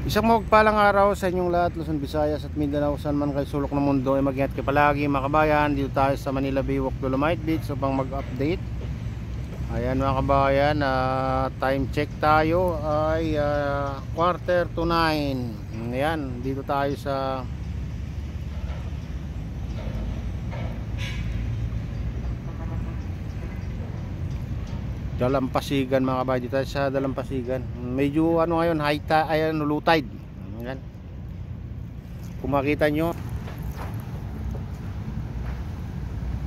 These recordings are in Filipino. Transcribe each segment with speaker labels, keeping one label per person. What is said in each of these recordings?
Speaker 1: Isang mapagpalang araw sa inyong lahat, Luzon, Visayas at Mindanao, saan man kayo sulok ng mundo ay mag-ingat kayo palagi mga kabayan. Dito tayo sa Manila Baywalk, Dolomite Beach upang mag-update. Ayan mga kabayan, time check tayo ay 8:45. Ayan, dito tayo sa Dalampasigan mga kabayan. Dito tayo sa Dalampasigan. Medyo ano ngayon, high tide, ayan, low tide. Ayan. Kung makita nyo,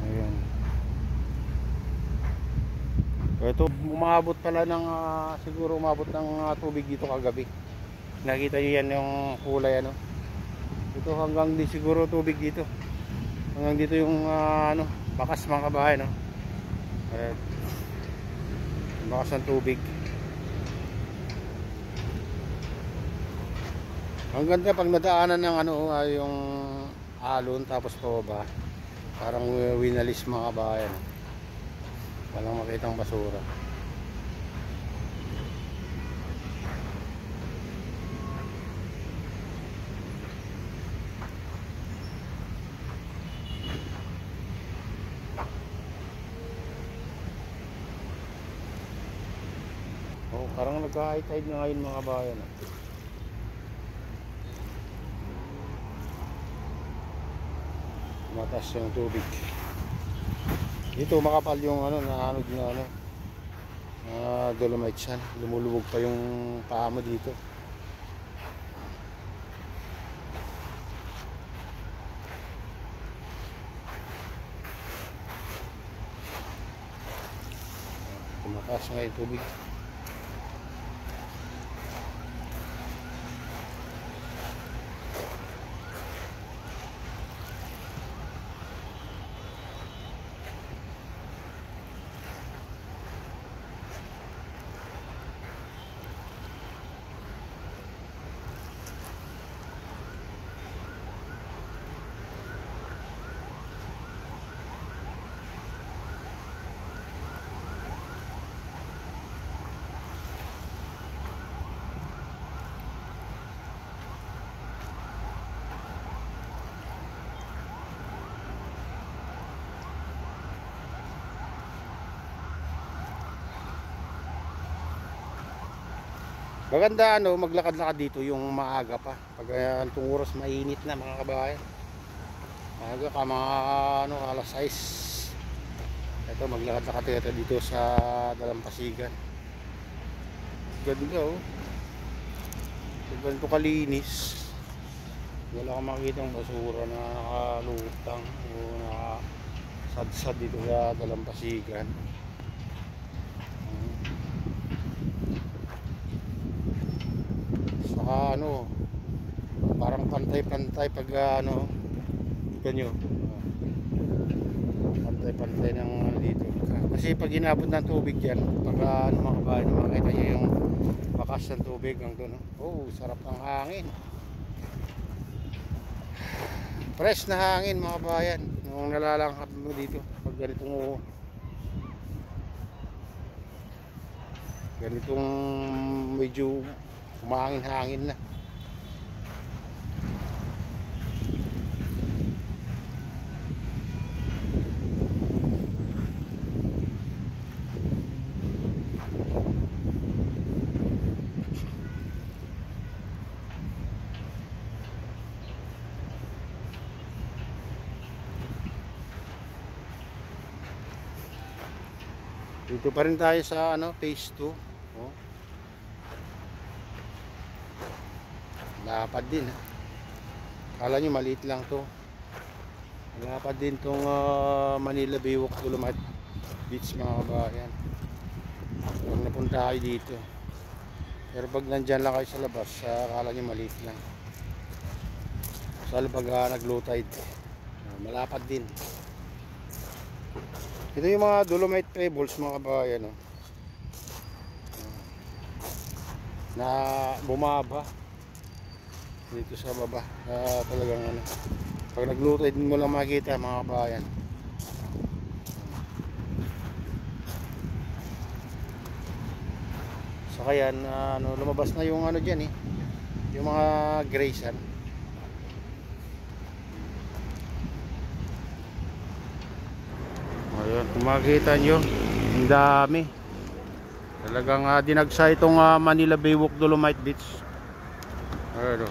Speaker 1: ayan. Ito, umabot pala ng siguro umabot ng tubig dito kagabi. Nakita nyo yan yung kulay ano. Ito hanggang di siguro tubig dito. Hanggang dito yung ano, bakas mga kabahay no. Ayan. Bakas ng tubig. Ang ganda pag nadaanan ng ano, yung alon tapos pababa. Parang winalis mga kabayan. Walang makitang basura. Oh, parang nagka-high tide na ngayon mga kabayan. Mataas yung tubig. Dito makapal yung ano, naanod na ano, dolomite yan. Lumulubog pa yung paa mo dito. Tumataas nga yung tubig. Maganda ano, maglakad-lakad dito yung maaga pa. Pag itong oras mainit na mga kabayan. Maaga ka mga ano, alas 6. Ito maglakad-lakad dito sa Dalampasigan. Ganda oh. Ganito kalinis. Wala kang makikitang basura na nakalutang o nakasadsad dito sa Dalampasigan. Ano, parang pantay-pantay pag ano, ganyo. Pantay-pantay ng dito. Kasi pag inabot ng tubig diyan, pag ano mga kabayan, makita niyo yung bakas ng tubig hanggang doon. Oh, sarap ng hangin. Fresh na hangin mga kabayan. Nung nalalanghap mo dito pag ganitong medyo humahangin-hangin na. Dito pa rin tayo sa ano, phase 2. Oh. Lapad din. Kala nyo maliit lang to. Lapad din tong Manila Baywalk, Dolomite Beach mga kabayan. Pag napunta kayo dito. Pero pag nandyan lang kayo sa labas, kala nyo maliit lang. Salo pag nag-low tide, malapad din. Ito yung mga Dolomite pebbles mga kabayan, no? Na bumaba dito sa baba. Talagang ano, pag nag-low tide mo lang makikita mga kabayan. Saka yan, ano, lumabas na yung ano dyan eh, yung mga Grayson. Ayun, kung makikita nyo, ang dami. Talagang dinagsa itong Manila Baywalk Dolomite Beach. Ayun,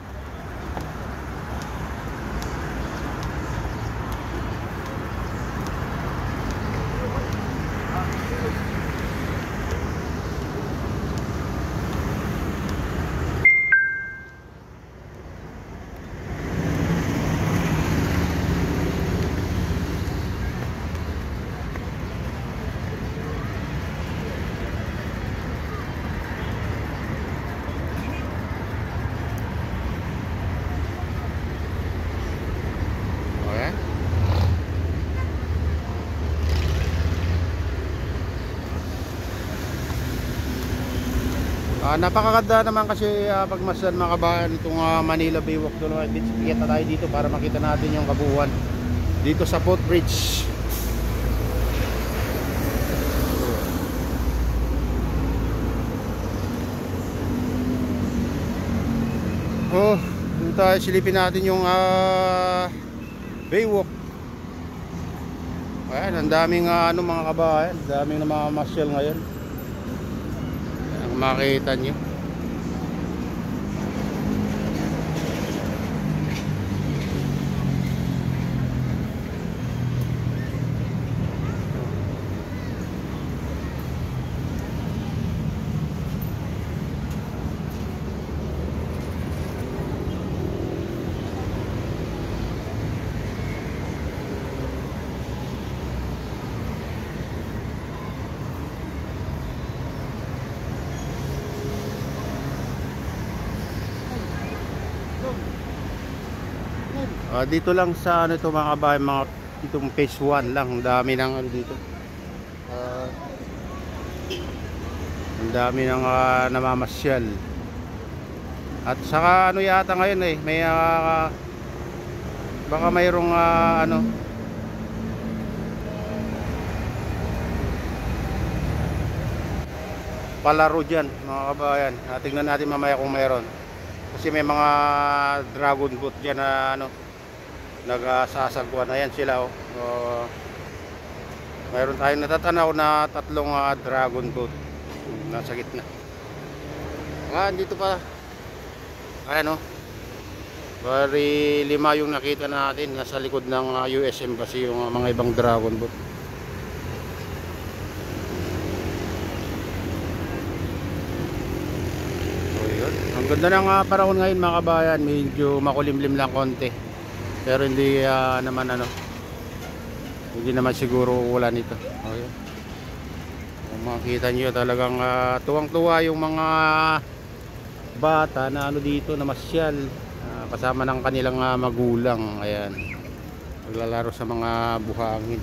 Speaker 1: napakaganda naman kasi pagmasdan mga kabayan itong Manila Baywalk Dolomite Beach. Iyan na tayo dito para makita natin yung kabuuan dito sa footbridge. Oh, dito tayo silipin natin yung Baywalk. Ayan, ang daming mga kabayan, daming namamasyal ngayon. Makita nyo dito lang sa ano ito mga kabayan, mga itong phase 1 lang, ang dami ng ano dito, ang dami ng namamasyal. At saka ano yata ngayon may baka mayroong ano palaro dyan mga kabayan. Tingnan natin mamaya kung mayroon, kasi may mga dragon boat dyan na ano nagsasagwan. Ayan sila mayroon tayong natatanaw na tatlong dragon boat nasa gitna. Dito pa ayan bali 5 yung nakita natin nasa likod ng US Embassy, yung mga ibang dragon boat. Ang ganda ng panahon ngayon mga kabayan, medyo makulimlim lang konti. Pero hindi naman hindi naman siguro ulan ito. Okay. Kung makikita nyo talagang tuwang-tuwa yung mga bata na dito na masyal, kasama ng kanilang magulang. Ayan, maglalaro sa mga buhangin.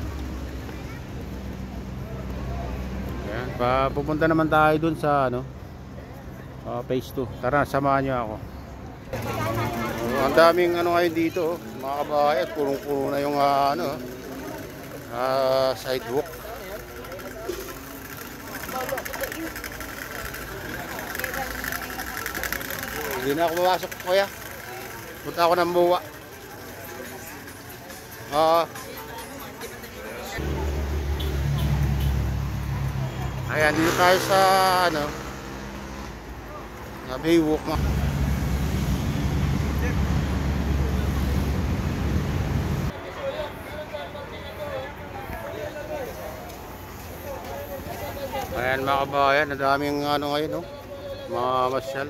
Speaker 1: Ayan, pupunta naman tayo dun sa phase 2. Tara, samahan nyo ako. Ang daming ngayon dito mga kabayan, purong-puro na yung sidewalk. Hindi na ako mawasok kuya, punta ako ng buwa. Ayan, dito tayo sa na Baywalk mo. Ayan mga kabayan, ang daming ngayon mga masyal.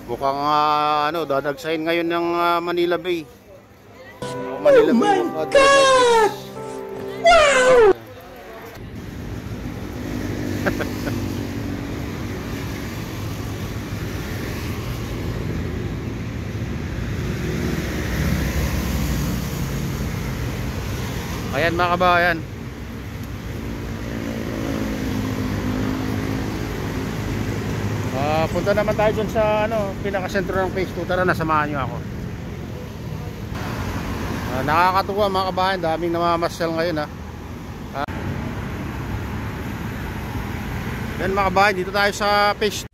Speaker 1: Mukhang dadagsayin ngayon ng Manila Bay. Manila Bay. Oh my God! Wow! Ayan mga kabayan. Punta naman tayo dun sa pinakasentro ng phase 2. Tara, nasamahan nyo ako. Nakakatuwa mga kabayan, daming namamasyal ngayon Yan mga kabayan, dito tayo sa phase